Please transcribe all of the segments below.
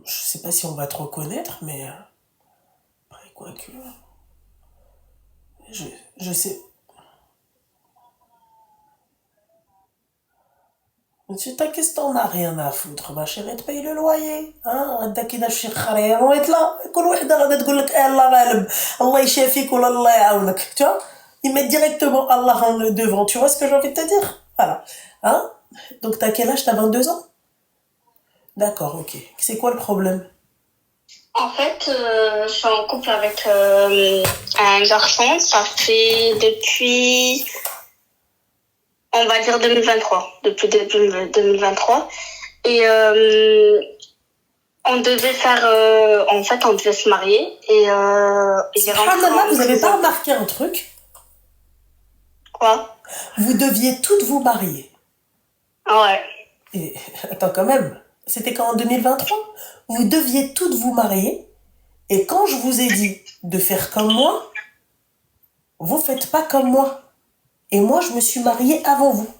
Je sais pas si on va te reconnaître, mais après, quoi que. Je, je sais. Tu t'inquiète, t'en as rien à foutre, ma chérie, te paye le loyer. Hein, غدا كي شي خرير ويطلع كل وحده غادا تقول لك الله غالب الله يشافيك ولا الله يعاونك. Tu vois? Ils mettent directement Allah en le devant. Tu vois ce que j'ai envie de te dire? Voilà. Hein? Donc t'as quel âge? T'as 22 ans? D'accord, ok. C'est quoi le problème? En fait, je suis en couple avec un garçon. Ça fait depuis, on va dire 2023, depuis début 2023. Et on devait faire, en fait, on devait se marier. Et il est rentré Subhanallah, en vous avez pas prison. remarqué un truc? Quoi? Vous deviez toutes vous marier. Ouais. Et attends, quand même, c'était quand en 2023? Vous deviez toutes vous marier. Et quand je vous ai dit de faire comme moi, vous faites pas comme moi. Et moi, je me suis mariée avant vous.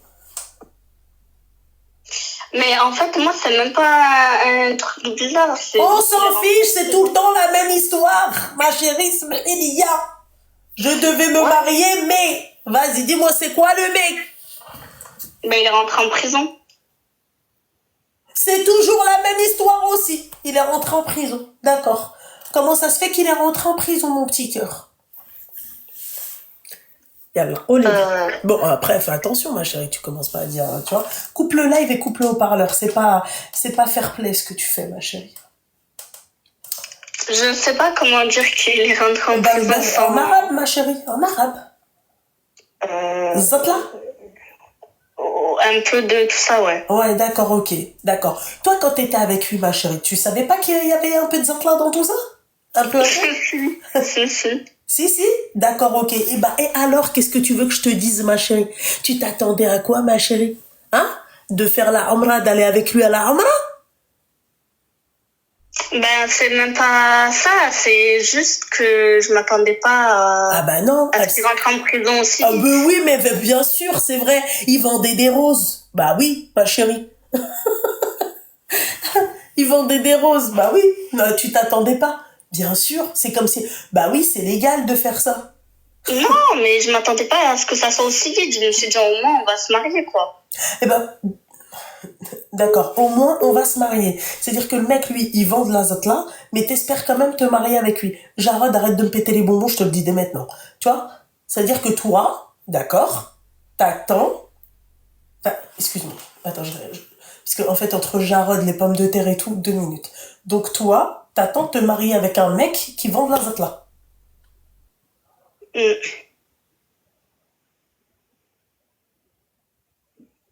Mais en fait, moi, c'est même pas un truc bizarre. On s'en fiche, c'est tout le temps la même histoire. Ma chérie, Smelia. Je devais me marier, mais... Vas-y, dis-moi, c'est quoi le mec? Mais il est rentré en prison. C'est toujours la même histoire aussi. Il est rentré en prison. D'accord. Comment ça se fait qu'il est rentré en prison, mon petit cœur? Yallah, bon, après, fais attention, ma chérie, tu commences pas à dire, tu vois. Coupe le live et coupe le haut-parleur. C'est pas fair play ce que tu fais, ma chérie. Je ne sais pas comment dire qu'il est rentré en prison sans... En arabe, ma chérie, en arabe. Zatla? Un peu de tout ça, ouais. Ouais, d'accord, ok, d'accord. Toi, quand t'étais avec lui, ma chérie, tu savais pas qu'il y avait un peu de Zatla dans tout ça? Un peu? Si, d'accord, ok. Et alors, qu'est-ce que tu veux que je te dise, ma chérie? Tu t'attendais à quoi, ma chérie? Hein? De faire la Umrah, d'aller avec lui à la Umrah? Ben, c'est même pas ça, c'est juste que je m'attendais pas Ah bah non. à ce qu'il rentre en prison aussi. Ah bah oui, mais bien sûr, c'est vrai, il vendait des roses. Bah oui, ma chérie. Il vendait des roses, bah oui. Non, tu t'attendais pas? Bien sûr, c'est comme si... Bah oui, c'est légal de faire ça. Non, mais je m'attendais pas à ce que ça soit aussi vite. Je me suis dit, au moins, on va se marier, quoi. Eh ben, d'accord, au moins on va se marier. C'est-à-dire que le mec, lui, il vend de la zatla, mais t'espères quand même te marier avec lui. Jarod, arrête de me péter les bonbons, je te le dis dès maintenant. Tu vois? C'est-à-dire que toi, d'accord, t'attends... excuse-moi, attends, parce qu'en fait, entre Jarod, les pommes de terre et tout, 2 minutes. Donc toi, t'attends de te marier avec un mec qui vend de la zatla.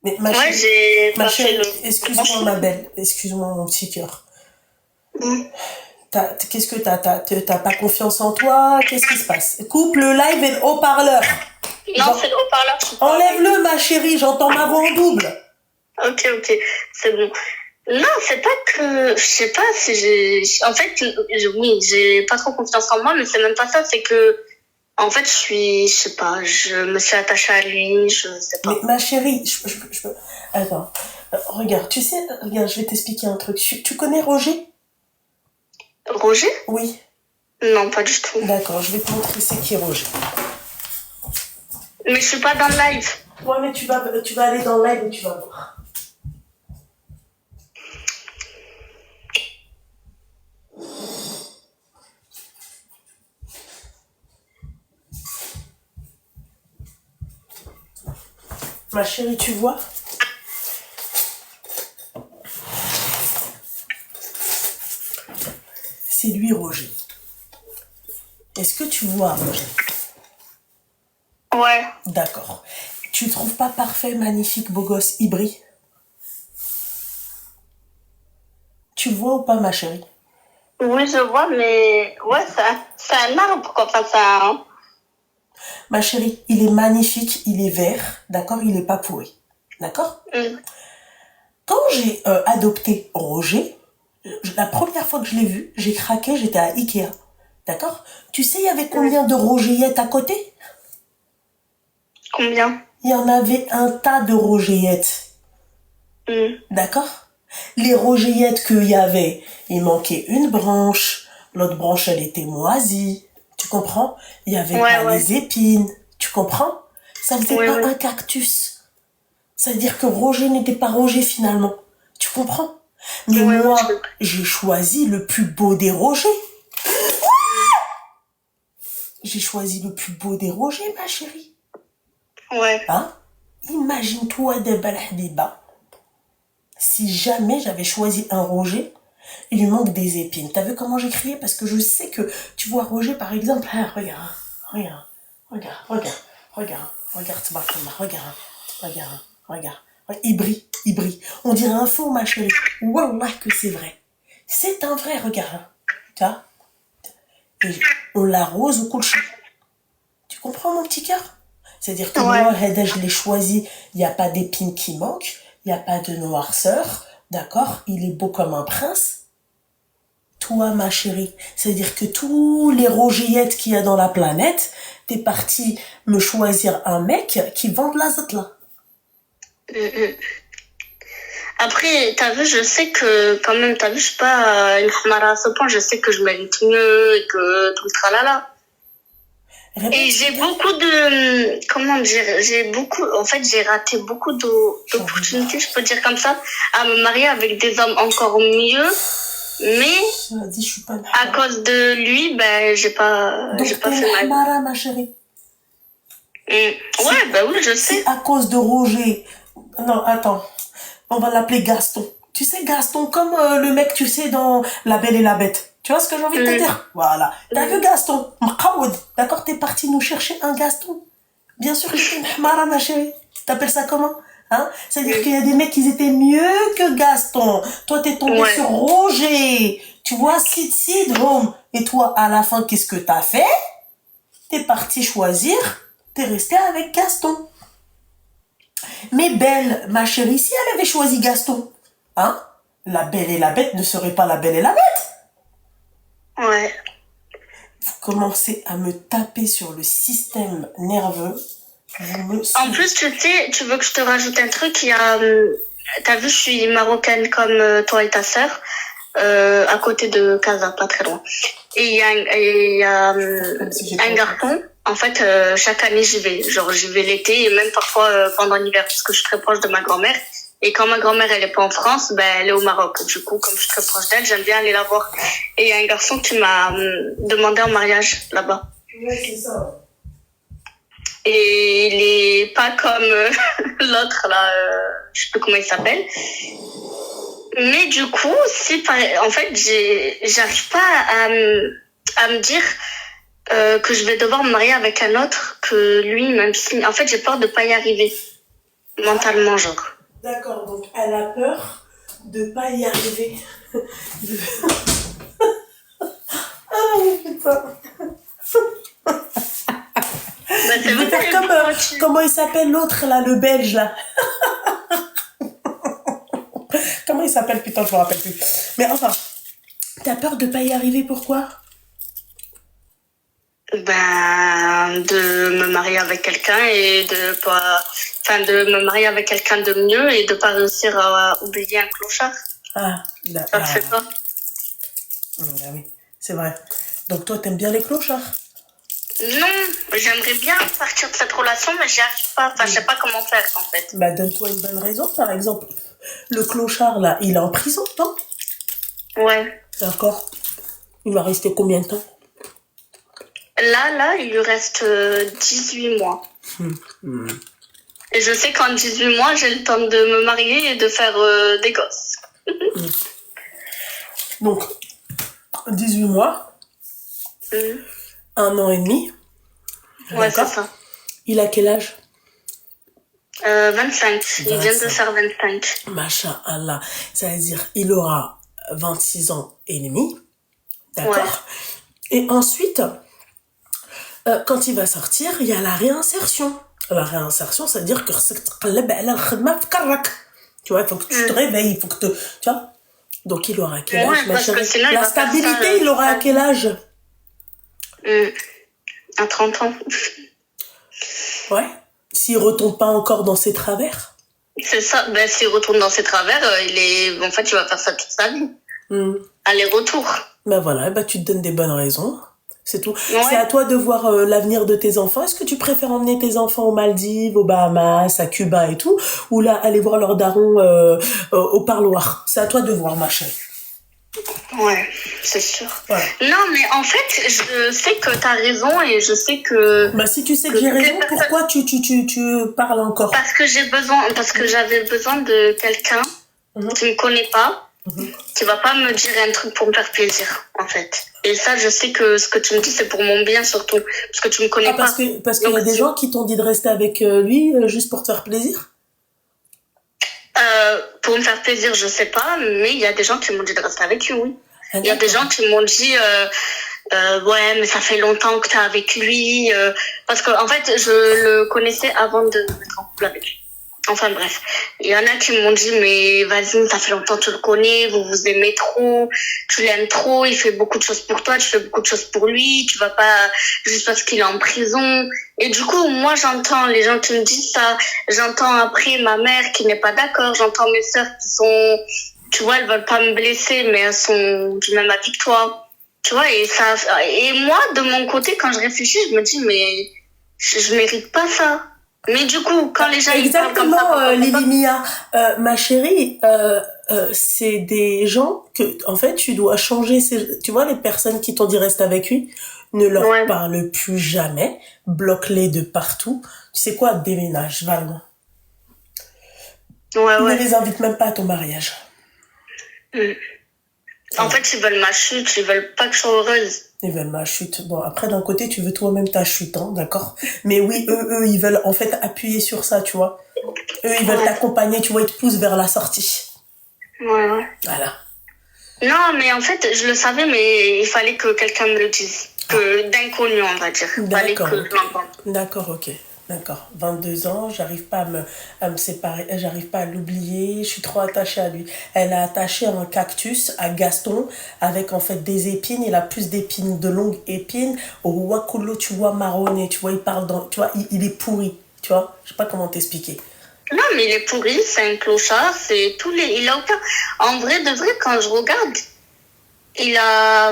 Mais ma chérie, excuse-moi ma belle, excuse-moi mon petit cœur. Qu'est-ce que t'as pas confiance en toi? Qu'est-ce qui se passe? Coupe le live et le haut-parleur. Non, c'est le haut-parleur. Enlève-le, ma chérie, j'entends ma voix en double. Ok, c'est bon. Non, c'est pas que... Je sais pas si j'ai... En fait, oui, j'ai pas trop confiance en moi, mais c'est même pas ça, c'est que... En fait, je sais pas, je me suis attachée à lui, je sais pas. Mais ma chérie, attends, regarde, tu sais, regarde, je vais t'expliquer un truc. Tu connais Roger? Roger? Oui. Non, pas du tout. D'accord, je vais te montrer c'est qui Roger. Mais je suis pas dans le live. Ouais, mais tu vas aller dans le live et tu vas voir. Ma chérie, tu vois? C'est lui, Roger. Est-ce que tu vois, Roger? Ouais. D'accord. Tu trouves pas parfait, magnifique, beau gosse, hybride? Tu vois ou pas, ma chérie? Oui, je vois, mais... Ouais, c'est un arbre, quoi. Enfin, c'est un... Ma chérie, il est magnifique, il est vert, d'accord? Il est pas pourri, d'accord? Quand j'ai adopté Roger, la première fois que je l'ai vu, j'ai craqué, j'étais à Ikea, d'accord? Tu sais, il y avait combien de Rogeillettes à côté? Combien? Il y en avait un tas de Rogeillettes. D'accord? Les rogeillettes qu'il y avait, il manquait une branche, l'autre branche, elle était moisie. Tu comprends? Il y avait Ouais, pas ouais. les épines. Tu comprends? Ça faisait Oui, pas oui. un cactus. Ça veut dire que Roger n'était pas Roger finalement. Tu comprends? Mais Oui, oui, je moi, comprends. j'ai choisi le plus beau des Rogers. J'ai choisi le plus beau des Rogers, ma chérie. Ouais. Hein? Imagine-toi Debal Habiba. Si jamais j'avais choisi un Roger, il lui manque des épines. T'as vu comment j'ai crié? Parce que je sais que, tu vois, Roger, par exemple, ah, regarde, regarde, regarde, regarde, regarde, regarde, tabarakallah, regarde, regarde, regarde. Il brille. On dirait un faux, ma chérie. Wallah que c'est vrai. C'est un vrai, regarde. Tu vois? Et on l'arrose au couche. Tu comprends, mon petit cœur? C'est-à-dire que Ouais. moi, Heda, je l'ai choisi, il n'y a pas d'épines qui manquent, il n'y a pas de noirceur, d'accord? Il est beau comme un prince. Toi, ma chérie, c'est-à-dire que tous les rogeillettes qu'il y a dans la planète, t'es parti me choisir un mec qui vend de la zotla. Mm. Après, t'as vu, je sais que quand même, t'as vu, je suis pas une khamara à ce point, je sais que je mérite mieux et que tout le tralala. Répète Et ce j'ai que t'as dit. beaucoup de, comment dire, en fait, j'ai raté beaucoup J'en rigole. d'opportunités, je peux dire comme ça, à me marier avec des hommes encore mieux, mais Je l'ai dit, je suis pas une à hamara. cause de lui, ben, j'ai Donc pas t'es une fait ma vie. hamara, ma chérie. Si, Ouais, ben oui, je si sais. à cause de Roger... Non, attends. On va l'appeler Gaston. Tu sais, Gaston, comme le mec, tu sais, dans La Belle et la Bête. Tu vois ce que j'ai envie de te Mm, dire? Voilà. T'as vu mm, Gaston? Mqaoud. D'accord, t'es parti nous chercher un Gaston. Bien sûr que t'es une hmara, ma chérie. T'appelles ça comment? Hein? C'est-à-dire qu'il y a des mecs qui étaient mieux que Gaston. Toi, t'es tombé ouais. sur Roger. Tu vois, Sid, home. Et toi, à la fin, qu'est-ce que t'as fait? T'es parti choisir. T'es resté avec Gaston. Mais Belle, ma chérie, si elle avait choisi Gaston, hein, la Belle et la Bête ne serait pas la Belle et la Bête. Ouais. Vous commencez à me taper sur le système nerveux. Vous me En saoulez. plus, tu sais, tu veux que je te rajoute un truc, il y a, t'as vu, je suis marocaine comme toi et ta sœur, à côté de Casa, pas très loin. Et il y a Comme si un j'étais en France. garçon, en fait, chaque année j'y vais. Genre, j'y vais l'été et même parfois pendant l'hiver, parce que je suis très proche de ma grand-mère. Et quand ma grand-mère, elle est pas en France, ben, elle est au Maroc. Du coup, comme je suis très proche d'elle, j'aime bien aller la voir. Et il y a un garçon qui m'a demandé en mariage là-bas. Ouais, c'est ça. Et il est pas comme l'autre là, je sais plus comment il s'appelle. Mais du coup, en fait, j'arrive pas à me dire que je vais devoir me marier avec un autre que lui, même si, en fait, j'ai peur de pas y arriver mentalement, genre. D'accord, donc elle a peur de pas y arriver. Ah putain. Bah, Je c'est vais vrai, faire comme comment il s'appelle l'autre là, le Belge là. Comment il s'appelle, putain, je me rappelle plus. Mais enfin, t'as peur de pas y arriver, pourquoi? ben, de me marier avec quelqu'un et de pas, enfin, de me marier avec quelqu'un de mieux et de pas réussir à oublier un clochard. Ah, Ça te fait pas? Ah oui, c'est vrai. Donc toi, t'aimes bien les clochards? Non, j'aimerais bien partir de cette relation, mais j'y arrive pas. Enfin, je sais pas comment faire, en fait. Bah donne-toi une bonne raison, par exemple. Le clochard là, il est en prison, non? Ouais. D'accord. Il va rester combien de temps? Là, il lui reste 18 mois. Et je sais qu'en 18 mois, j'ai le temps de me marier et de faire des gosses. Donc, 18 mois, 1 an et demi. Ouais, c'est D'accord. ça. Il a quel âge? 25. Il vient de 25. faire 25. Masha Allah. Ça veut dire, il aura 26 ans et demi. D'accord. Ouais. Et ensuite, quand il va sortir, il y a la réinsertion. La réinsertion, ça veut dire que tu vois, il faut que tu te réveilles, il faut que tu vois. Donc, il aura quel âge, Ouais, ma parce que chérie? sinon, il La va faire ça, stabilité, il aura à quel âge? à 30 ans. Ouais. S'il retombe pas encore dans ses travers. C'est ça. Ben, s'il retourne dans ses travers, en fait, il va faire ça toute sa vie. Hmm. Aller-retour. Ben voilà, ben tu te donnes des bonnes raisons. C'est tout. C'est à Ouais. toi de voir l'avenir de tes enfants. Est-ce que tu préfères emmener tes enfants aux Maldives, aux Bahamas, à Cuba et tout, ou là aller voir leur daron au parloir? C'est à toi de voir, ma chérie. Ouais, c'est sûr. Voilà. Non, mais en fait, je sais que t'as raison et je sais que, Bah si tu sais que que j'ai toutes les raison, personnes, pourquoi tu parles encore? parce que j'avais besoin de quelqu'un Mhm. qui me connaît pas, Mhm. qui va pas me dire un truc pour me faire plaisir, en fait. Et ça, je sais que ce que tu me dis, c'est pour mon bien surtout, parce que tu me connais Ah, pas. parce qu'il y Donc, a des gens qui t'ont dit de rester avec lui juste pour te faire plaisir? pour me faire plaisir, je sais pas, mais il y a des gens qui m'ont dit de rester avec lui, oui. Ah, Il y a des d'accord. gens qui m'ont dit, ouais, mais ça fait longtemps que t'es avec lui, parce que en fait, je le connaissais avant de me mettre en couple avec lui. Enfin bref, il y en a qui m'ont dit, mais vas-y, ça fait longtemps que tu le connais, vous vous aimez trop, tu l'aimes trop, il fait beaucoup de choses pour toi, tu fais beaucoup de choses pour lui, tu vas pas juste parce qu'il est en prison. Et du coup, moi j'entends les gens qui me disent ça, j'entends après ma mère qui n'est pas d'accord, j'entends mes sœurs qui sont, tu vois, elles veulent pas me blesser, mais elles sont du même avis que toi. Tu vois, et moi, de mon côté, quand je réfléchis, je me dis, mais je mérite pas ça. Mais du coup, quand les gens ils parlent comme ça, Exactement, comme ça, Lily Mia. Ma chérie, c'est des gens que, en fait, tu dois changer. Tu vois, les personnes qui t'ont dit reste avec lui, ne leur ouais, parle plus jamais, bloque-les de partout. Tu sais quoi, déménage, Valmont. ouais, Ne ouais. les invite même pas à ton mariage. Mm. En Voilà. fait, ils veulent ma chute, ils veulent pas que je sois heureuse. Ils veulent ma chute. Bon, après, d'un côté, tu veux toi-même ta chute, hein, d'accord? Mais oui, eux, ils veulent en fait appuyer sur ça, tu vois. Eux, ils veulent Ouais, t'accompagner, tu vois, ils te poussent vers la sortie. ouais, ouais. Voilà. Non, mais en fait, je le savais, mais il fallait que quelqu'un me le dise. Que d'inconnu, on va dire. Il fallait D'accord, que ok. je l'entende. D'accord, ok. D'accord. 22 ans, j'arrive pas à me séparer, j'arrive pas à l'oublier, je suis trop attachée à lui. Elle a attaché un cactus à Gaston avec en fait des épines, il a plus d'épines, de longues épines, au wakulo, tu vois, marronné, tu vois, il parle dans, tu vois, il est pourri, tu vois, je sais pas comment t'expliquer. Non, mais il est pourri, c'est un clochard, c'est tous les. Il a aucun. En vrai, de vrai, quand je regarde, il a.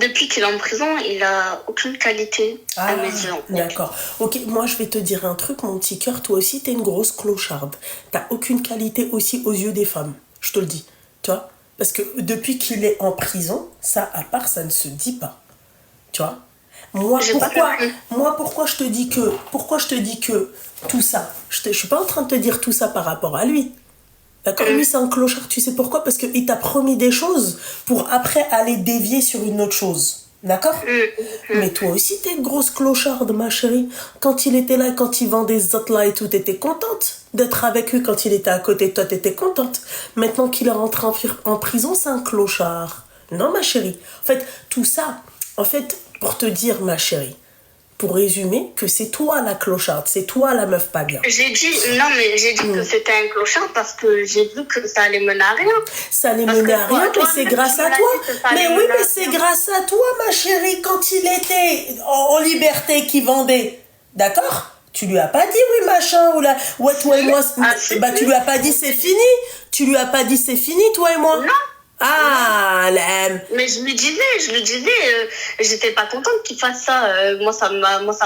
Depuis qu'il est en prison, il a aucune qualité à Ah, mes yeux, en fait. d'accord. Ok, moi je vais te dire un truc, mon petit cœur, toi aussi t'es une grosse clocharde. T'as aucune qualité aussi aux yeux des femmes, je te le dis, tu vois. Parce que depuis qu'il est en prison, ça à part, ça ne se dit pas, tu vois. J'ai pas compris. Pourquoi je te dis que tout ça, je suis pas en train de te dire tout ça par rapport à lui. D'accord, lui c'est un clochard, tu sais pourquoi? Parce qu'il t'a promis des choses pour après aller dévier sur une autre chose. D'accord? Mais toi aussi, t'es une grosse clocharde, ma chérie. Quand il était là, quand il vendait des autres là et tout, t'étais contente d'être avec lui quand il était à côté de toi, t'étais contente. Maintenant qu'il est rentré en prison, c'est un clochard. Non, ma chérie. En fait, tout ça, en fait, pour te dire, ma chérie, pour résumer, que c'est toi la clocharde, c'est toi la meuf pas bien. J'ai dit, non, mais j'ai dit que c'était un clochard parce que j'ai vu que ça allait mener à rien. Ça allait Parce mener à que rien, mais c'est toi-même, grâce tu à me l'as toi. dit que ça Mais allait oui, mener mais à c'est rien. grâce à toi, ma chérie, quand il était en liberté, qui vendait. D'accord? Tu lui as pas dit oui, machin, ou là, ouais, toi et moi, Ah, si, bah, tu lui as pas dit c'est fini. Tu lui as pas dit c'est fini, toi et moi. non. Ah, Mais je lui disais, j'étais pas contente qu'il fasse ça. Moi, ça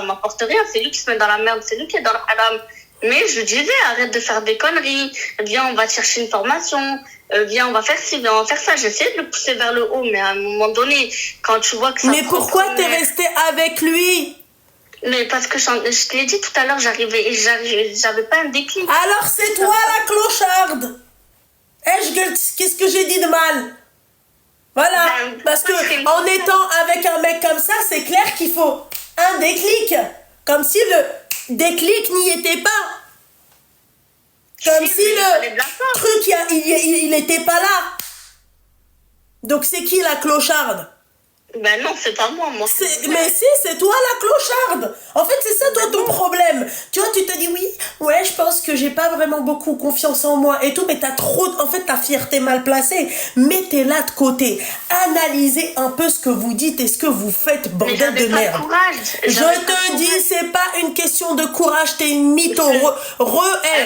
m'apporte rien. C'est lui qui se met dans la merde, c'est lui qui est dans la haram. Mais je lui disais, arrête de faire des conneries. Viens, on va chercher une formation. Viens, on va faire ci, viens, on va faire ça. J'essayais de le pousser vers le haut, mais à un moment donné, quand tu vois que ça mais prend pourquoi trop, t'es resté avec lui? mais parce que je te l'ai dit tout à l'heure, j'avais pas un déclic. Alors c'est toi la clocharde. Qu'est-ce que j'ai dit de mal? Voilà, Ben, parce que pourquoi je serais en contente? étant avec un mec comme ça, c'est clair qu'il faut un déclic. Comme si le déclic n'y était pas. Comme Si, si mais il fallait de le la force. truc, il était pas là. Donc c'est qui la clocharde? Ben non, c'est pas moi, moi. Mais si, c'est toi la clocharde. En fait, c'est ça toi ton problème. Tu vois, tu te dis oui, ouais, je pense que j'ai pas vraiment beaucoup confiance en moi et tout, mais t'as trop, en fait, ta fierté mal placée. Mettez-la de côté. Analysez un peu ce que vous dites et ce que vous faites, Mais bordel de j'avais pas merde. de courage. Je J'avais pas de te dis, courage. c'est pas une question de courage, t'es une mytho.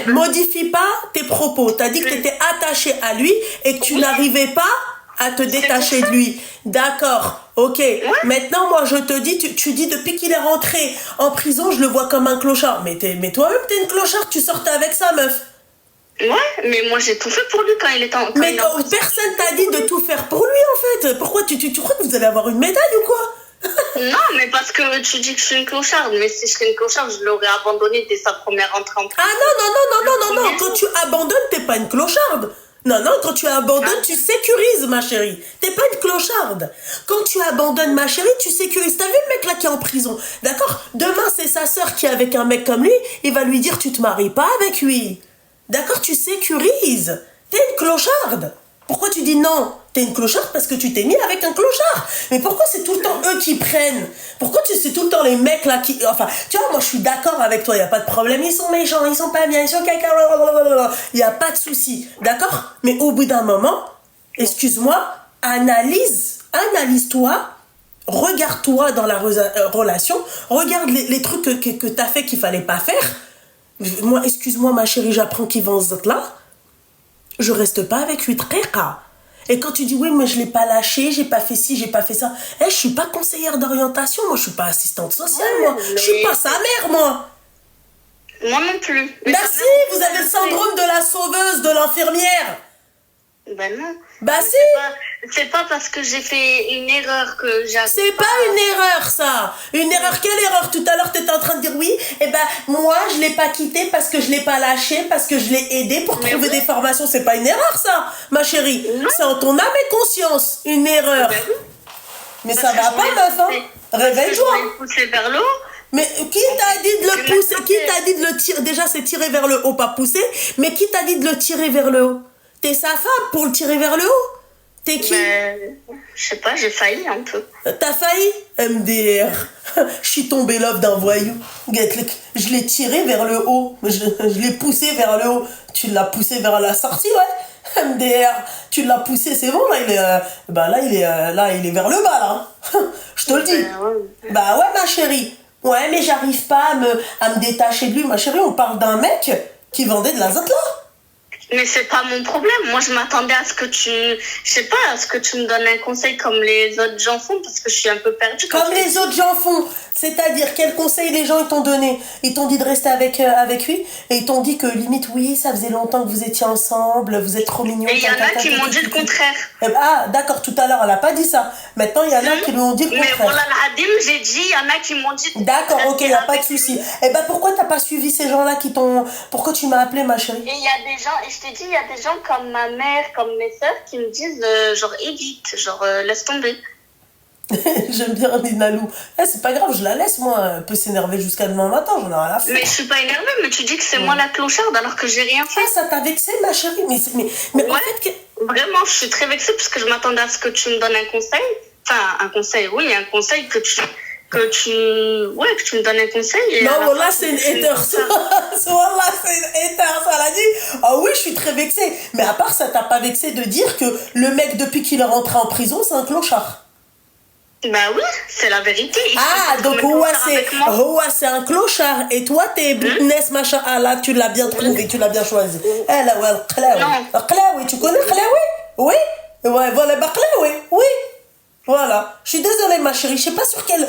Modifie pas tes propos. T'as dit que t'étais attaché à lui et que tu Oui. n'arrivais pas à te détacher de lui. D'accord, ok. Maintenant, moi, je te dis, tu dis depuis qu'il est rentré en prison, je le vois comme un clochard. Mais toi-même, t'es une clocharde, tu sortais avec ça, meuf. Ouais, mais moi j'ai tout fait pour lui quand il était en Mais personne t'a dit de tout faire pour lui, en fait. Pourquoi tu crois que vous allez avoir une médaille ou quoi? Non, mais parce que tu dis que je suis une clocharde. Mais si je serais une clocharde, je l'aurais abandonné dès sa première entrée en prison. Ah non. Quand tu abandonnes, t'es pas une clocharde. Non, quand tu abandonnes, tu sécurises, ma chérie. T'es pas une clocharde. Quand tu abandonnes, ma chérie, tu sécurises. T'as vu le mec là qui est en prison? D'accord? Demain, c'est sa sœur qui est avec un mec comme lui. Il va lui dire, tu te maries pas avec lui. D'accord? Tu sécurises. T'es une clocharde. Pourquoi tu dis non? T'es une clocharde parce que tu t'es mis avec un clochard. Mais pourquoi c'est tout le temps eux qui prennent? Pourquoi c'est tout le temps les mecs là qui... Enfin, tu vois, moi je suis d'accord avec toi, il n'y a pas de problème. Ils sont méchants, ils sont pas bien, ils sont caca, il n'y a pas de souci. D'accord? Mais au bout d'un moment, excuse-moi, analyse-toi, regarde-toi dans la relation, regarde les trucs que t'as fait qu'il fallait pas faire. Moi, excuse-moi ma chérie, j'apprends qu'il vend ce là. Je reste pas avec lui très rare. Et quand tu dis oui, mais je l'ai pas lâché, j'ai pas fait ci, j'ai pas fait ça. Je suis pas conseillère d'orientation, moi je suis pas assistante sociale, moi. Je suis pas sa mère, moi. Moi non plus. Merci, vous avez le syndrome de la sauveuse, de l'infirmière. Ben non. Bah si. C'est pas parce que j'ai fait une erreur que j'ai... C'est pas une erreur, ça. Une erreur, quelle erreur? Tout à l'heure, t'étais en train de dire oui. Eh ben, moi, je l'ai pas quitté parce que je l'ai pas lâché, parce que je l'ai aidé pour trouver des formations. C'est pas une erreur, ça, ma chérie. C'est en ton âme et conscience, une erreur. Mais ça va pas, meuf, hein. Réveille-toi. Je l'ai poussé vers le haut. Mais qui t'a dit de le pousser? Qui t'a dit de le tirer? Déjà, c'est tirer vers le haut, pas pousser. Mais qui t'a dit de le tirer vers le haut? T'es sa femme pour le tirer vers le haut? T'es qui? Je sais pas, j'ai failli un peu. T'as failli? MDR. Je suis tombée l'offre d'un voyou. Je l'ai tiré vers le haut. Je l'ai poussé vers le haut. Tu l'as poussé vers la sortie, ouais? MDR. Tu l'as poussé, c'est bon, là, il est, il est vers le bas, là. Je te le dis. Bah ouais, ma chérie. Ouais, mais j'arrive pas à me détacher de lui, ma chérie. On parle d'un mec qui vendait de l'azote, là. Mais c'est pas mon problème. Moi, je m'attendais à ce que je sais pas, à ce que tu me donnes un conseil comme les autres gens font, parce que je suis un peu perdue. Comme les autres gens font. C'est-à-dire, quel conseil les gens ils t'ont donné? Ils t'ont dit de rester avec lui, et ils t'ont dit que limite, oui, ça faisait longtemps que vous étiez ensemble, vous êtes trop mignons. Et il y en a qui m'ont dit le contraire. Ah, d'accord, tout à l'heure, elle a pas dit ça. Maintenant, il y en a qui lui ont dit le contraire. Mais voilà, l'Adim, j'ai dit, il y en a qui m'ont dit... D'accord, ok, il n'y a pas de souci. Eh ben, pourquoi t'as pas suivi ces gens-là qui t'ont... Pourquoi tu m'as appelé, ma chérie? Et il y a des gens, et je t'ai dit, il y a des gens comme ma mère, comme mes sœurs, qui me disent, genre, évite, genre, laisse tomber. J'aime bien Ninalou. C'est pas grave, je la laisse, moi. Elle peut s'énerver jusqu'à demain matin, j'en ai rien à foutre. Mais je suis pas énervée, mais tu dis que c'est moi la clocharde alors que j'ai rien fait. Ah, ça t'a vexé, ma chérie? Mais en fait... Vraiment, je suis très vexée parce que je m'attendais à ce que tu me donnes un conseil. Enfin, un conseil, oui, un conseil que tu me donnes un conseil. Et non, voilà, c'est une hater. Voilà, c'est une hater. Ça, elle a dit, ah oui, je suis très vexée. Mais à part ça, t'as pas vexé de dire que le mec, depuis qu'il est rentré en prison, c'est un clochard. Bah oui, c'est la vérité. Donc Houa c'est un clochard et toi t'es Ness machin. Ah là tu l'as bien trouvé, tu l'as bien choisi. Eh là ouais, Khlaoui, tu connais Khlaoui? Oui. Ouais, voilà, bah Khlaoui, oui. Voilà. Je suis désolée ma chérie, je sais pas sur quelle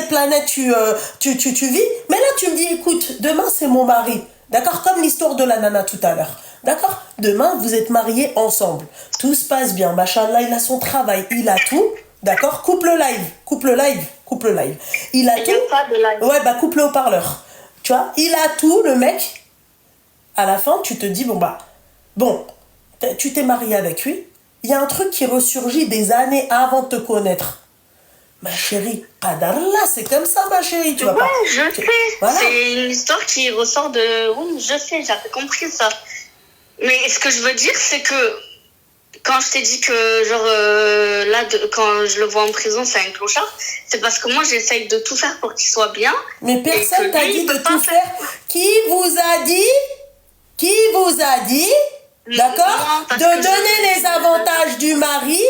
planète tu vis, mais là tu me dis écoute, demain c'est mon mari. D'accord, comme l'histoire de la nana tout à l'heure. D'accord? Demain vous êtes mariés ensemble. Tout se passe bien, machallah, il a son travail, il a tout. D'accord? Coupe le live. Il a tout. Pas de live. Ouais, bah coupe le haut-parleur. Tu vois? Il a tout, le mec. À la fin, tu te dis, bon, tu t'es marié avec lui. Il y a un truc qui ressurgit des années avant de te connaître. Ma chérie, Qadarallah, c'est comme ça, ma chérie. Tu vas pas... je sais. Voilà. C'est une histoire qui ressort de... Oui, je sais, j'avais compris ça. Mais ce que je veux dire, c'est que quand quand je t'ai dit que, genre, quand je le vois en prison, c'est un clochard, c'est parce que moi, j'essaye de tout faire pour qu'il soit bien. Mais personne t'a dit de tout faire. Qui vous a dit d'accord, de donner les avantages du mari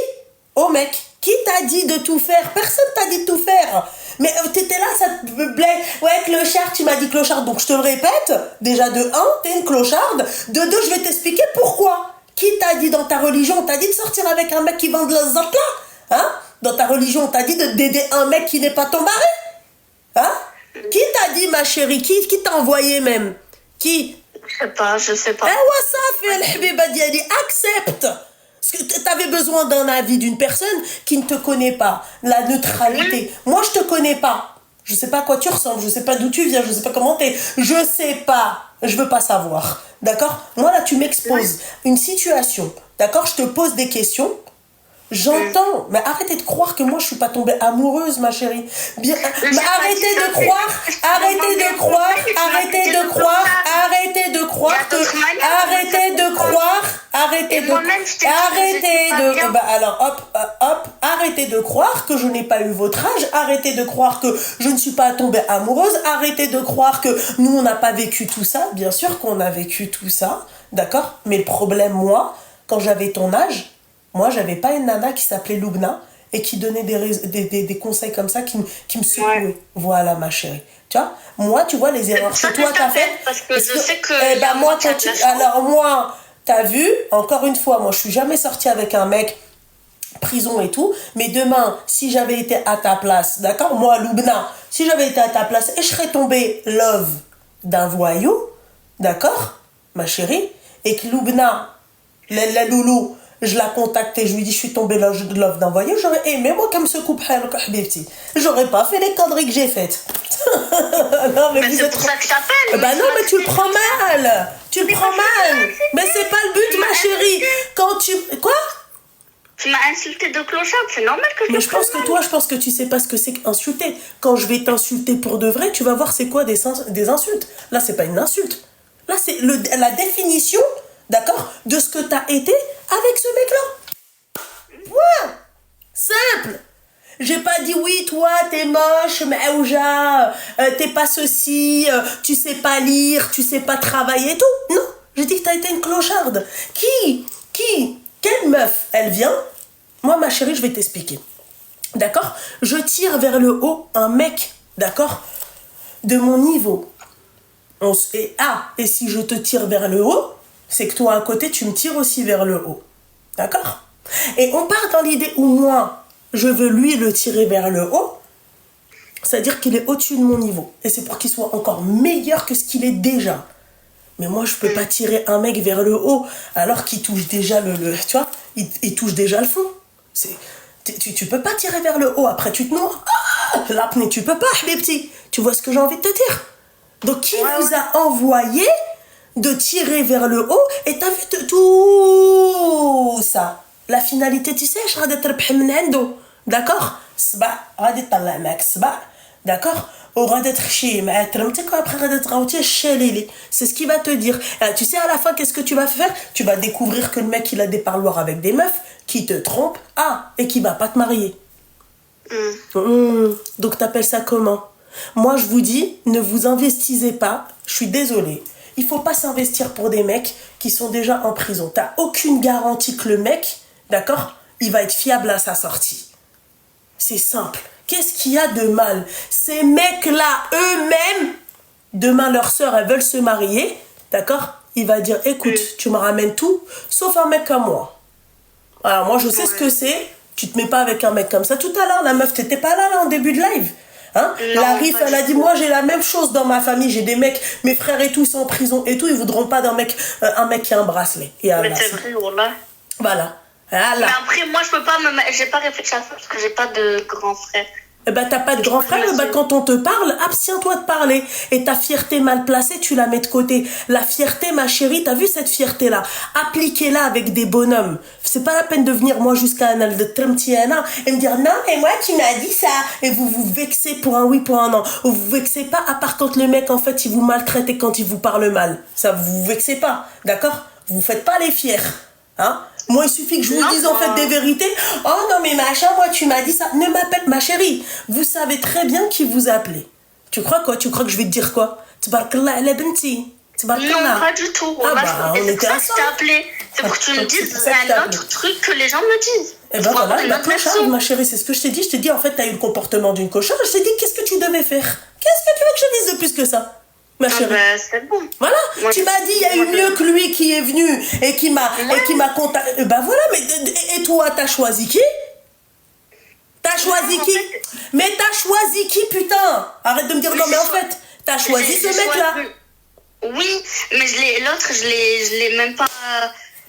au mec? Qui t'a dit de tout faire? Personne t'a dit de tout faire. Mais t'étais là, ça te plaît. Ouais, clochard, tu m'as dit clochard, donc je te le répète. Déjà, de 1, t'es une clocharde. De 2, je vais t'expliquer pourquoi. Qui t'a dit dans ta religion? On t'a dit de sortir avec un mec qui vend de la zat là? Hein? Dans ta religion, on t'a dit d'aider un mec qui n'est pas ton mari? Hein? Qui t'a dit, ma chérie? Qui t'a envoyé même? Qui? Je sais pas. Eh ouais, ça fait le habiba diali. Accepte. Parce que t'avais besoin d'un avis d'une personne qui ne te connaît pas. La neutralité. Moi, je te connais pas. Je sais pas à quoi tu ressembles. Je sais pas d'où tu viens. Je sais pas comment t'es. Je sais pas. Je veux pas savoir. D'accord? Moi, là, tu m'exposes une situation. D'accord? Je te pose des questions. J'entends, mais arrêtez de croire que moi je suis pas tombée amoureuse, ma chérie. Bien, mais arrêtez de croire arrêtez de croire que je n'ai pas eu votre âge, arrêtez de croire que je ne suis pas tombée amoureuse, arrêtez de croire que nous on n'a pas vécu tout ça. Bien sûr qu'on a vécu tout ça, d'accord? Mais le problème, moi, quand j'avais ton âge, moi, j'avais pas une nana qui s'appelait Loubna et qui donnait des conseils comme ça qui me secouaient. Ouais. Voilà, ma chérie. Tu vois, moi, tu vois les erreurs que toi, t'as faites. Parce que je sais que... moi, alors, moi, t'as vu, encore une fois, moi, je suis jamais sortie avec un mec, prison et tout, mais demain, si j'avais été à ta place, d'accord, moi, Loubna, si j'avais été à ta place et je serais tombée love d'un voyou, d'accord, ma chérie, et que Loubna, la loulou, je la contacte et je lui dis je suis tombée love d'un voyou, j'aurais aimé moi qu'elle me secoue habibti. J'aurais pas fait les conneries que j'ai faites. Non, mais c'est pour ça que je t'appelle. Bah non, mais tu le prends mal. Mais c'est pas le but, ma chérie. Quand tu... Quoi? Tu m'as insulté de clochard, c'est normal que je Mais je pense que tu sais pas ce que c'est qu'insulter. Quand je vais t'insulter pour de vrai, tu vas voir c'est quoi des insultes. Là, c'est pas une insulte. Là, c'est la définition, d'accord, de ce que t'as été avec ce mec-là. Point. Simple. J'ai pas dit oui, toi, t'es moche, mais ouja, t'es pas ceci, tu sais pas lire, tu sais pas travailler et tout. Non, j'ai dit que t'as été une clocharde. Quelle meuf, elle vient? Moi, ma chérie, je vais t'expliquer. D'accord? Je tire vers le haut un mec, d'accord? De mon niveau. Et si je te tire vers le haut, c'est que toi, à côté, tu me tires aussi vers le haut. D'accord? Et on part dans l'idée où moi, je veux lui le tirer vers le haut, c'est-à-dire qu'il est au-dessus de mon niveau. Et c'est pour qu'il soit encore meilleur que ce qu'il est déjà. Mais moi, je peux pas tirer un mec vers le haut alors qu'il touche déjà tu vois, il touche déjà le fond. Tu peux pas tirer vers le haut, après tu te noies. L'apnée, tu peux pas, mes petits. Tu vois ce que j'ai envie de te dire? Donc, qui vous a envoyé de tirer vers le haut et t'as vu tout ça? La finalité, tu sais, je vais te rebhi min عنده. D'accord? صباح غادي تطلع معك صباح. D'accord? وغادي تخشي مع ترمتك وaprès غادي تغوتي الشاليلي. C'est ce qu'il va te dire. Et tu sais à la fin qu'est-ce que tu vas faire? Tu vas découvrir que le mec il a des parloirs avec des meufs qui te trompent et qui va pas te marier. Donc t'appelles ça comment? Moi je vous dis, ne vous investissez pas. Je suis désolée. Il faut pas s'investir pour des mecs qui sont déjà en prison. T'as aucune garantie que le mec, d'accord, il va être fiable à sa sortie. C'est simple. Qu'est-ce qu'il y a de mal? Ces mecs-là, eux-mêmes, demain leurs sœurs, elles veulent se marier, d'accord? Il va dire, écoute, tu me ramènes tout, sauf un mec comme moi. Alors moi, je sais ce que c'est. Tu te mets pas avec un mec comme ça. Tout à l'heure, la meuf, t'étais pas là en début de live. Hein? Non, la Rif, elle a dit, moi j'ai la même chose dans ma famille, j'ai des mecs, mes frères et tout, ils sont en prison et tout, ils voudront pas d'un mec, un mec qui a un bracelet. Mais c'est vrai, voilà. Voilà. Mais après, moi je peux pas j'ai pas réfléchi à ça parce que j'ai pas de grand frère. T'as pas de grand frère, quand on te parle, abstiens-toi de parler. Et ta fierté mal placée, tu la mets de côté. La fierté, ma chérie, t'as vu cette fierté-là? Appliquez-la avec des bonhommes. C'est pas la peine de venir, moi, jusqu'à Anal de Tremtiana et me dire, non, mais moi, tu m'as dit ça. Et vous vous vexez pour un oui, pour un non. Vous vous vexez pas, à part quand le mec, en fait, il vous maltraite et quand il vous parle mal. Ça, vous vous vexez pas, d'accord? Vous faites pas les fiers. Hein? Moi, il suffit que je vous Non, dise en fait moi- des vérités. Oh non, mais machin, moi, tu m'as dit ça. Ne m'appelle, ma chérie. Vous savez très bien qui vous appelez. Tu crois quoi? Tu crois que je vais te dire quoi? Tabarakallah ala benti. Non, Tabarakallah. pas du tout. Ah Wallah, bah, et on c'est pour était ça que je t'ai ensemble. appelé. C'est pour que tu me C'est dises pour ça que je t'ai un appelé. autre truc que les gens me disent. Et ben Pour avoir voilà, une la autre clocharde, version. ma chérie, c'est ce que je t'ai dit. Je t'ai dit, en fait, t'as eu le comportement d'une clocharde. Je t'ai dit, qu'est-ce que tu devais faire? Qu'est-ce que tu veux que je dise de plus que ça? Ma Ah chérie. bah, c'est bon. Voilà, Moi, tu m'as dit, il y a eu moi, mieux que lui qui est venu et qui m'a contacté. Ben voilà, mais et toi, t'as choisi qui? T'as choisi en qui? fait- Mais t'as choisi qui, putain? Arrête de me dire non, mais en fait, t'as choisi ce J'ai mec-là. choisi- Oui, mais l'autre, je l'ai même pas.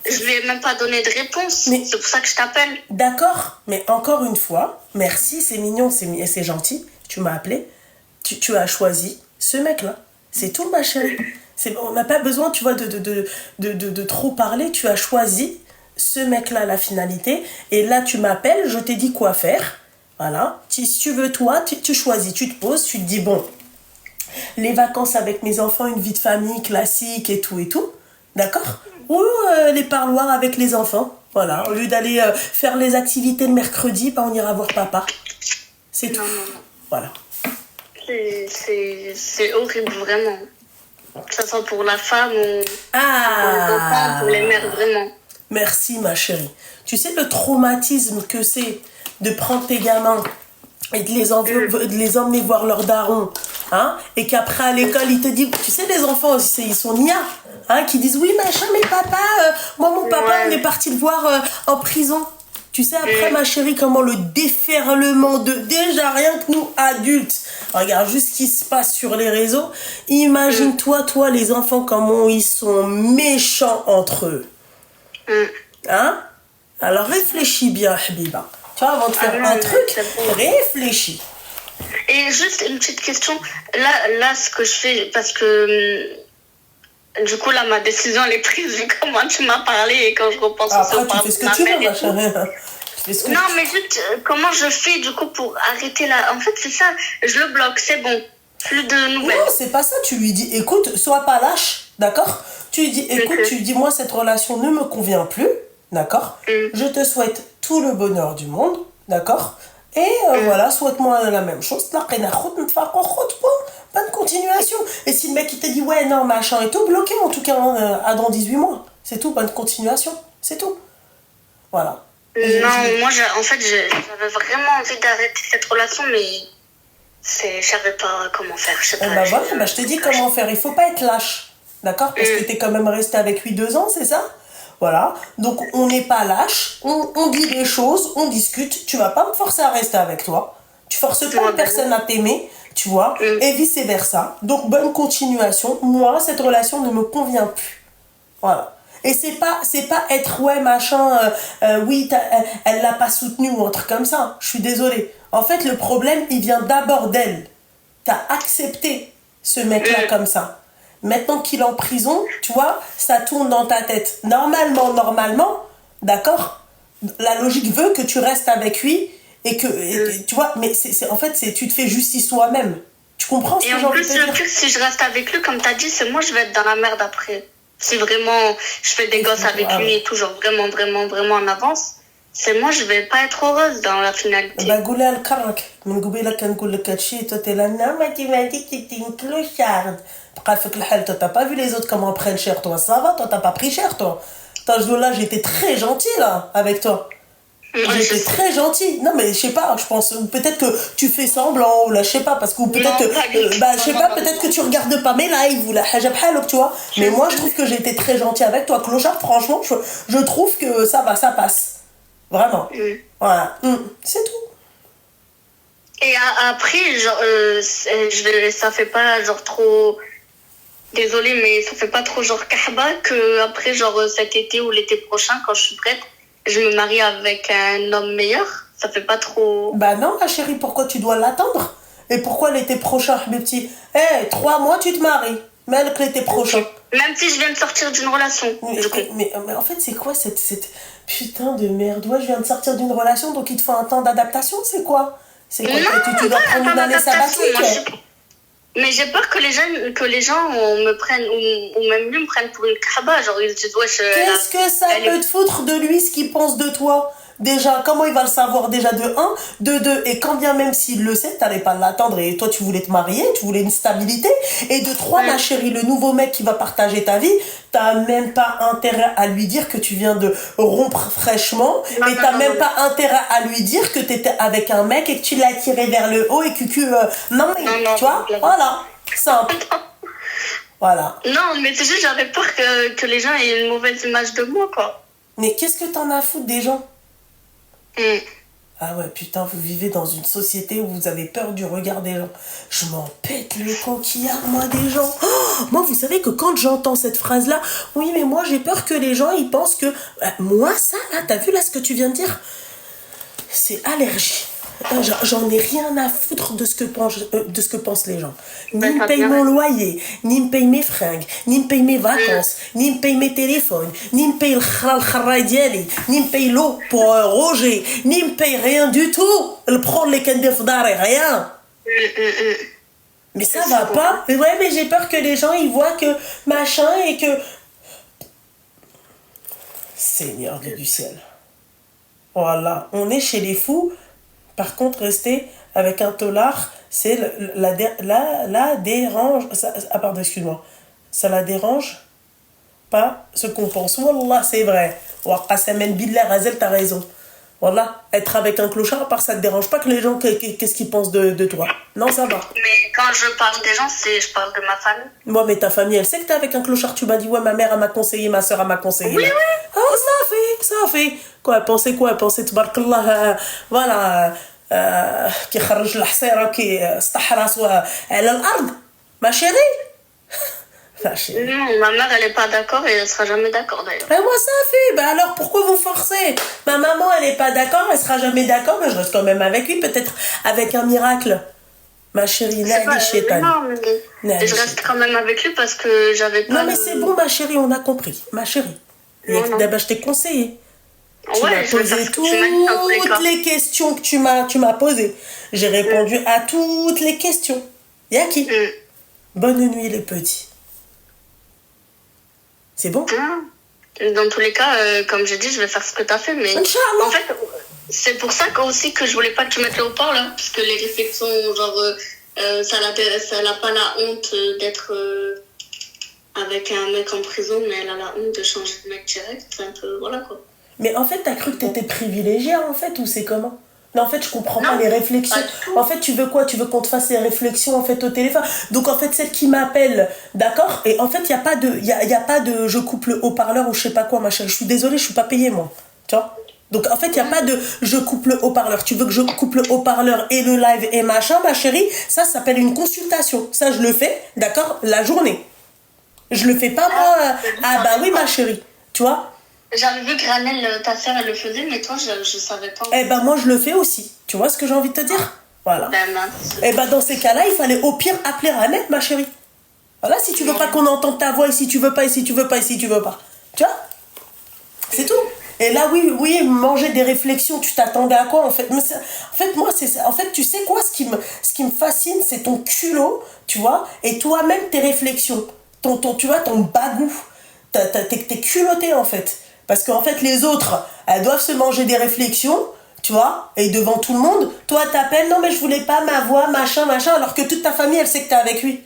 Je lui ai même pas donné de réponse. Mais- C'est pour ça que je t'appelle. D'accord, mais encore une fois, merci, c'est mignon, c'est gentil, tu m'as appelé, tu as choisi ce mec-là. C'est tout, ma chérie. On n'a pas besoin, tu vois, de trop parler, tu as choisi ce mec-là, la finalité, et là, tu m'appelles, je t'ai dit quoi faire. Voilà, si tu veux, toi, tu choisis, tu te poses, tu te dis, bon, les vacances avec mes enfants, une vie de famille classique et tout, d'accord? Ou les parloirs avec les enfants, voilà. Au lieu d'aller faire les activités le mercredi, bah, on ira voir papa. C'est tout. Non, non, non. Voilà. C'est horrible, vraiment. Que ce soit pour la femme ou pour les enfants, Ah, pour les mères, vraiment. merci ma chérie. Tu sais le traumatisme que c'est de prendre tes gamins et de les emmener voir leur daron, hein, et qu'après à l'école ils te disent, tu sais les enfants ils sont nia, hein, qui disent oui machin mais papa, moi mon papa Ouais. on est parti le voir en prison. Tu sais après ma chérie comment le déferlement de déjà rien que nous adultes, regarde juste ce qui se passe sur les réseaux, imagine-toi toi les enfants comment ils sont méchants entre eux. Hein? Alors réfléchis bien, Habiba. Tu vois, avant de faire Ah non, un mais truc, c'est bon. réfléchis. Et juste une petite question. Là, ce que je fais, parce que du coup, là, ma décision, elle est prise vu comment tu m'as parlé et quand je repense aussi Après, au tu parcours fais ce de que ma tu mère veux, et ma tout. chérie. Tu fais ce que Non, mais juste, comment je fais du coup pour arrêter là? En fait, c'est ça. Je le bloque, c'est bon. Plus de nouvelles. Non, c'est pas ça. Tu lui dis, écoute, sois pas lâche, d'accord? Tu lui dis, écoute, Ok. tu lui dis, moi, cette relation ne me convient plus, d'accord? Je te souhaite tout le bonheur du monde, d'accord? Et voilà, souhaite-moi la même chose. Pas de continuation. Et si le mec il te dit, ouais, non, machin et tout, bloqué en tout cas à dans 18 mois. C'est tout, pas de continuation. C'est tout. Voilà. Non, moi, en fait, j'avais vraiment envie d'arrêter cette relation, mais je savais pas comment faire. Je sais Eh pas. ben voilà, ben je te dis comment faire. Il faut pas être lâche. D'accord? Parce que t'es quand même resté avec lui 2 ans, c'est ça? Voilà. Donc on n'est pas lâche. On dit des choses, on discute. Tu vas pas me forcer à rester avec toi. Tu forces pas une personne à t'aimer, tu vois? Et vice versa. Donc bonne continuation. Moi, cette relation ne me convient plus. Voilà. Et c'est pas être ouais machin oui elle l'a pas soutenu ou un truc comme ça. Je suis désolée. En fait le problème il vient d'abord d'elle. T'as accepté ce mec-là comme ça. Maintenant qu'il est en prison, tu vois, ça tourne dans ta tête. Normalement, d'accord, la logique veut que tu restes avec lui et que tu vois, mais en fait tu te fais justice toi-même. Tu comprends ce Et que j'ai en envie plus, de te le dire? truc, si je reste avec lui, comme t'as dit, c'est moi, je vais être dans la merde après. Si vraiment je fais des gosses avec Ah ouais. lui et tout, genre vraiment en avance, c'est moi, je vais pas être heureuse dans la finalité. بقولها لكرك من قبيله كنقول لك هادشي توتي لا لا ما tu m'as dit que t'étais une clocharde بقى فيك الحال toi t'as pas vu les autres comment prennent cher toi ça va toi t'as pas pris cher toi là j'étais très gentil là avec toi j'étais très gentil non mais je sais pas je pense peut-être que tu fais semblant ou là je sais pas parce que ou peut-être Non, pas du tout. bah je sais Non, pas non, peut-être non. que tu regardes pas mes lives ou la haja bhalok tu vois mais moi je trouve que j'ai été très gentil avec toi clochard franchement je trouve que ça va ça passe vraiment voilà c'est tout. Et après, genre, ça fait pas genre trop. Désolée, mais ça fait pas trop genre kahba que après, genre cet été ou l'été prochain, quand je suis prête, je me marie avec un homme meilleur. Ça fait pas trop. Bah non, ma chérie, pourquoi tu dois l'attendre? Et pourquoi l'été prochain, mes petits? 3 mois, tu te maries. Même que l'été prochain. Même si je viens de sortir d'une relation, du coup. Mais en fait, c'est quoi cette putain de merde? Ouais, je viens de sortir d'une relation, donc il te faut un temps d'adaptation, c'est quoi? C'est quoi? Non, Tu dois pas prendre un une temps année d'adaptation, sabbatique? moi, Mais j'ai peur que les gens me prennent, ou même lui me prennent pour une craba. Genre, ils se disent, wesh, Qu'est-ce que ça peut te foutre de lui, ce qu'il pense de toi? Déjà, comment il va le savoir? Déjà, de un, de deux, et quand bien même s'il le sait, t'allais pas l'attendre et toi, tu voulais te marier, tu voulais une stabilité. Et de trois, ma chérie, le nouveau mec qui va partager ta vie, t'as même pas intérêt à lui dire que tu viens de rompre fraîchement. Non, Et non, t'as non, même non. pas intérêt à lui dire que t'étais avec un mec et que tu l'as tiré vers le haut et que non, mais, Non, tu vois, non. voilà, simple, voilà. Non, mais c'est juste, j'avais peur que les gens aient une mauvaise image de moi, quoi. Mais qu'est-ce que t'en as à foutre des gens? Mm. Ah ouais, putain, vous vivez dans une société où vous avez peur du regard des gens. Je m'en pète le coquillard, moi, des gens. Oh, moi, vous savez que quand j'entends cette phrase-là, oui, mais moi, j'ai peur que les gens, ils pensent que... moi, ça, là, t'as vu, là, ce que tu viens de dire? C'est allergie. J'en ai rien à foutre de ce que pensent les gens. Ni me paye mon loyer, ni me paye mes fringues, ni me paye mes vacances, ni me paye mes téléphones, ni me paye le kharra diali, ni me paye l'eau pour Roger, ni me paye rien du tout. Le prendre les kendef d'arrêt, rien. Mais ça va pas. Ouais, mais j'ai peur que les gens ils voient que machin et que... Seigneur du ciel. Voilà, on est chez les fous. Par contre, rester avec un tolard, c'est la dérange. Ah, pardon, excuse-moi. Ça la dérange pas ce qu'on pense. Wallah, c'est vrai. Wa qasaman billah, Razel, t'as raison. Voilà, être avec un clochard, à part ça te dérange pas que les gens, qu'est-ce qu'ils pensent de toi? Non, ça va. Mais quand je parle des gens, je parle de ma famille. Moi, mais ta famille, elle sait que t'es avec un clochard. Tu m'as dit, ouais, ma mère, elle m'a conseillé, ma soeur, elle m'a conseillé. Oui, oui. Ah, ça fait. Quoi, elle pensait quoi? Elle pensait, tabarakallah, voilà, qui kharj l'hsira, qui stahras على الأرض. Ma chérie. Ma chérie. Non, ma mère, elle est pas d'accord et elle sera jamais d'accord, d'ailleurs. Et moi, ça fait. Ben alors, pourquoi vous forcez? Ma maman, elle est pas d'accord, elle sera jamais d'accord, mais je reste quand même avec lui, peut-être avec un miracle. Ma chérie, là, elle est chétane. Non, mais je reste quand même avec lui parce que j'avais pas... Non, mais c'est bon, ma chérie, on a compris. Ma chérie. Et d'abord, je t'ai conseillé. Tu m'as posé toutes les questions que tu m'as posées. J'ai répondu à toutes les questions. Yaki. Bonne nuit, les petits. C'est bon? Dans tous les cas, comme j'ai dit, je vais faire ce que t'as fait, mais... Inch'Allah. En fait, c'est pour ça aussi que je voulais pas que tu mettes le haut-parleur, parce que les réflexions, genre, ça n'a pas la honte d'être avec un mec en prison, mais elle a la honte de changer de mec direct. C'est un peu... Voilà, quoi. Mais en fait, t'as cru que t'étais privilégiée, en fait, ou c'est comment? Non, en fait, je comprends pas les réflexions. En fait, tu veux quoi? Tu veux qu'on te fasse les réflexions, en fait, au téléphone? Donc, en fait, celle qui m'appelle, d'accord? Et en fait, il n'y a pas de... Y a pas de je coupe le haut-parleur ou je sais pas quoi, ma chérie. Je suis désolée, je suis pas payée, moi. Tu vois? Donc, en fait, il n'y a pas de je coupe le haut-parleur. Tu veux que je coupe le haut-parleur et le live et machin, ma chérie? Ça s'appelle une consultation. Ça, je le fais, d'accord? La journée. Je le fais pas, moi. Ah, bah oui, ma chérie. Tu vois? J'avais vu que Ranel, ta sœur, elle le faisait, mais toi, je savais pas. Eh ben, moi, je le fais aussi. Tu vois ce que j'ai envie de te dire? Voilà. Ben, mince. Eh ben, dans ces cas-là, il fallait au pire appeler Ranel, ma chérie. Voilà, si tu veux pas qu'on entende ta voix, et si tu veux pas, et si tu veux pas, et si tu veux pas. Tu vois? C'est tout. Et là, oui, manger des réflexions, tu t'attendais à quoi, en fait? Mais en fait, moi, en fait, tu sais quoi? Ce qui me fascine, c'est ton culot, tu vois? Et toi-même, tes réflexions. Tu vois, ton bagou. T'es culotté, en fait. Parce qu'en fait, les autres, elles doivent se manger des réflexions, tu vois, et devant tout le monde, toi, t'appelles, non, mais je voulais pas ma voix, machin, alors que toute ta famille, elle sait que t'es avec lui.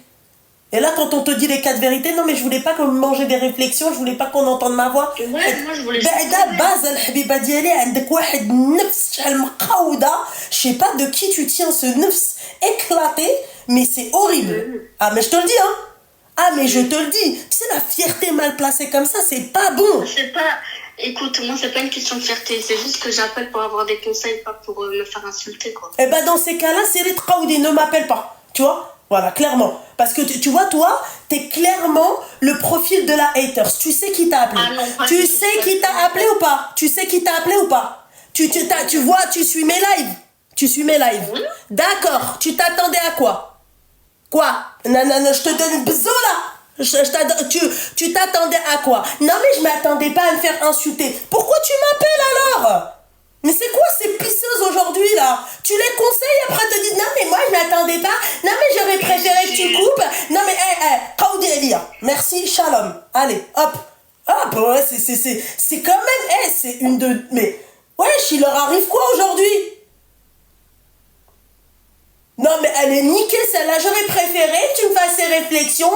Et là, quand on te dit les 4 vérités, non, mais je voulais pas qu'on me mange des réflexions, je voulais pas qu'on entende ma voix. Ouais, moi, je voulais... Je sais pas de qui tu tiens ce nefs éclaté, mais c'est horrible. Ah, mais je te le dis, hein. Ah, mais je te le dis, tu sais, la fierté mal placée comme ça, c'est pas bon. C'est pas... Écoute, moi, c'est pas une question de fierté, c'est juste que j'appelle pour avoir des conseils, pas pour me faire insulter, quoi. Eh ben, dans ces cas-là, c'est les traoudis, ne m'appelle pas, tu vois. Voilà, clairement. Parce que tu vois, toi, t'es clairement le profil de la haters. Tu sais qui t'a appelé. Ah non, tu sais qui t'a appelé ou pas? Tu sais qui t'a appelé ou pas? Tu vois, tu suis mes lives. Tu suis mes lives. Oui. D'accord, tu t'attendais à quoi? Quoi? Non, je te donne besoin là. Tu t'attendais à quoi? Non, mais je m'attendais pas à me faire insulter. Pourquoi tu m'appelles alors? Mais c'est quoi ces pisseuses aujourd'hui là? Tu les conseilles, après te dis non mais moi je m'attendais pas. Non mais j'aurais préféré que tu coupes. merci, shalom. Allez, hop. Hop, ouais, c'est quand même, c'est une de... Mais, wesh, il leur arrive quoi aujourd'hui? Non, mais elle est niquée, celle-là. J'aurais préféré que tu me fasses ces réflexions,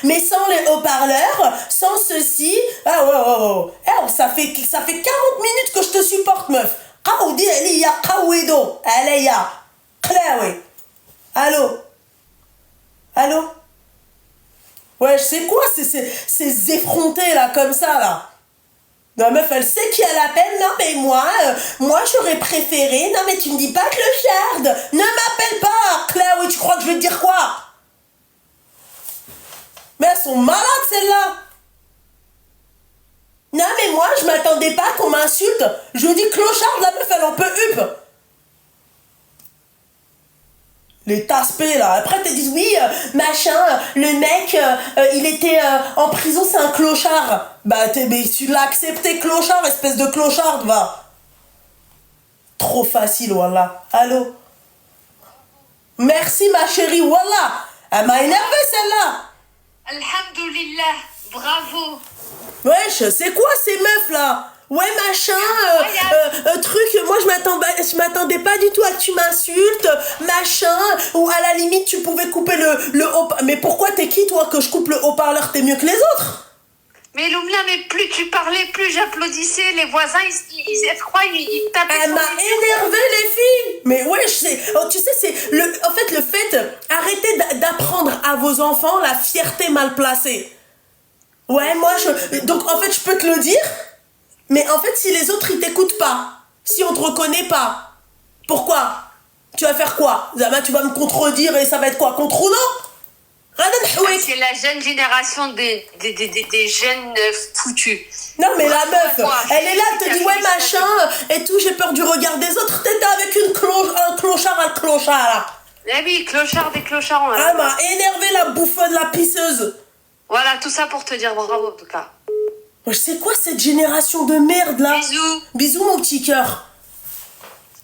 mais sans les haut-parleurs, sans ceci. Ah, ouais. Eh, ça fait 40 minutes que je te supporte, meuf. Qaoudi, Eliya, Qaouido. Eliya. Klaoui. Allô? Ouais, je sais quoi, ces effrontés, là, comme ça, là. La meuf, elle sait qui elle appelle. Non, mais moi, j'aurais préféré. Non, mais tu me dis pas clocharde. Ne m'appelle pas. Claire, oui, tu crois que je vais te dire quoi? Mais elles sont malades, celles-là. Non, mais moi, je m'attendais pas qu'on m'insulte. Je dis clocharde, la meuf, elle en peut hup. Les taspés, là. Après, te disent, oui, machin, le mec, il était en prison, c'est un clochard. Bah, mais tu l'as accepté, clochard, espèce de clocharde, va. Trop facile, voilà. Allô? Merci, ma chérie, voilà. Elle m'a énervé, celle-là. Alhamdoulilah, bravo. Wesh, c'est quoi ces meufs, là? Ouais, machin, truc, moi je m'attendais pas du tout à que tu m'insultes, machin, ou à la limite tu pouvais couper le haut-parleur. Mais pourquoi t'es qui toi que je coupe le haut-parleur? T'es mieux que les autres? Mais Lumna, mais plus tu parlais, plus j'applaudissais, les voisins, je crois, ils tapaient. Elle m'a énervé les filles. Mais ouais, tu sais, c'est en fait le fait, arrêtez d'apprendre à vos enfants la fierté mal placée. Ouais, donc en fait je peux te le dire. Mais en fait, si les autres, ils t'écoutent pas, si on te reconnaît pas, pourquoi? Tu vas faire quoi? Zama, tu vas me contredire et ça va être quoi? Contre ou non? C'est la jeune génération des jeunes foutus. Non, mais la meuf, elle est là, elle te dit, ouais, machin, et tout, j'ai peur du regard des autres. T'étais avec un clochard, là. Eh oui, clochard des clochards. Elle m'a énervé, la bouffonne, la pisseuse. Voilà, tout ça pour te dire bravo, en tout cas. C'est quoi cette génération de merde là? Bisous. Bisous mon petit cœur.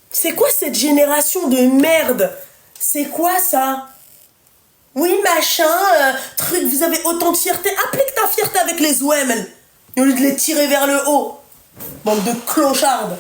C'est quoi cette génération de merde? C'est quoi ça? Oui machin, truc, vous avez autant de fierté. Applique ta fierté avec les OM au lieu de les tirer vers le haut. Bande de clochardes.